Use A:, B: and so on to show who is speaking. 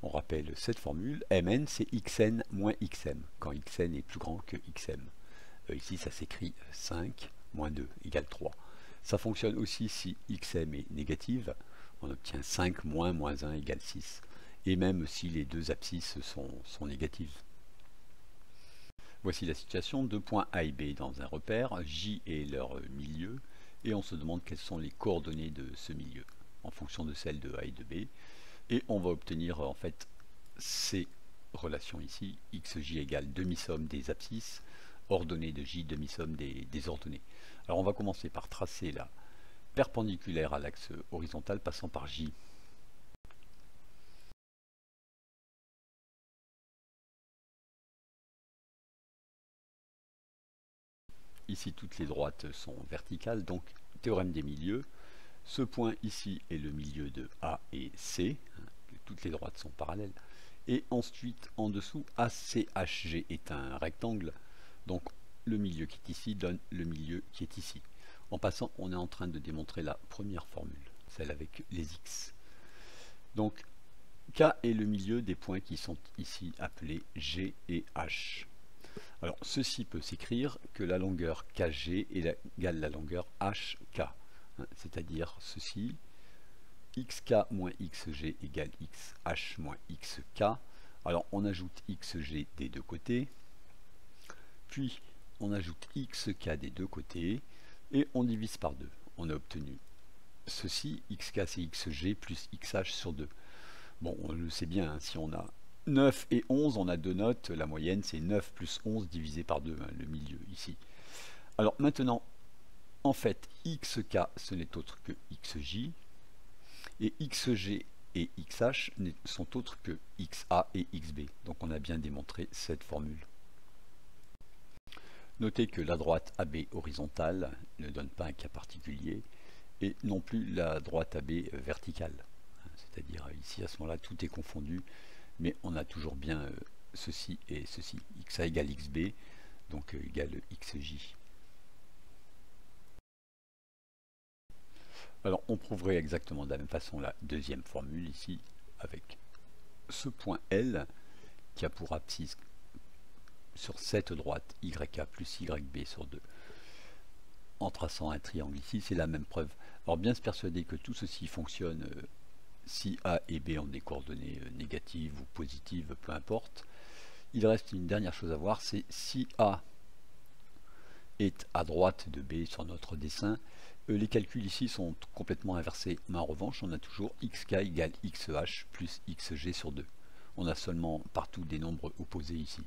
A: On rappelle cette formule, Mn c'est xn moins xm, quand xn est plus grand que xm. Ici ça s'écrit 5 moins 2 égale 3. Ça fonctionne aussi si xm est négative, on obtient 5 moins moins 1 égale 6. Et même si les deux abscisses sont négatives. Voici la situation, deux points A et B dans un repère, J est leur milieu, et on se demande quelles sont les coordonnées de ce milieu, en fonction de celles de A et de B. Et on va obtenir en fait ces relations ici, xj égale demi-somme des abscisses, ordonnée de j demi-somme des ordonnées. Alors on va commencer par tracer la perpendiculaire à l'axe horizontal passant par j. Ici toutes les droites sont verticales, donc théorème des milieux. Ce point ici est le milieu de A et C, toutes les droites sont parallèles. Et ensuite, en dessous, ACHG est un rectangle, donc le milieu qui est ici donne le milieu qui est ici. En passant, on est en train de démontrer la première formule, celle avec les X. Donc, K est le milieu des points qui sont ici appelés G et H. Alors, ceci peut s'écrire que la longueur KG est égale à la longueur HK. C'est-à-dire ceci, xk moins xg égale xh moins xk. Alors on ajoute xg des deux côtés, puis on ajoute xk des deux côtés, et on divise par 2. On a obtenu ceci, xk c'est xg plus xh sur 2. Bon, on le sait bien, hein, si on a 9 et 11, on a deux notes, la moyenne c'est 9 plus 11 divisé par 2, hein, le milieu ici. Alors maintenant, en fait, xk ce n'est autre que xj, et xg et xh ne sont autres que xa et xb. Donc on a bien démontré cette formule. Notez que la droite AB horizontale ne donne pas un cas particulier, et non plus la droite AB verticale. C'est-à-dire ici à ce moment-là tout est confondu, mais on a toujours bien ceci et ceci. xa égale xb, donc égale xj. Alors on prouverait exactement de la même façon la deuxième formule ici, avec ce point L qui a pour abscisse sur cette droite YK plus YB sur 2. En traçant un triangle ici, c'est la même preuve. Alors bien se persuader que tout ceci fonctionne si A et B ont des coordonnées négatives ou positives, peu importe. Il reste une dernière chose à voir, c'est si A est à droite de B sur notre dessin, les calculs ici sont complètement inversés, mais en revanche on a toujours xk égale xh plus xg sur 2. On a seulement partout des nombres opposés ici.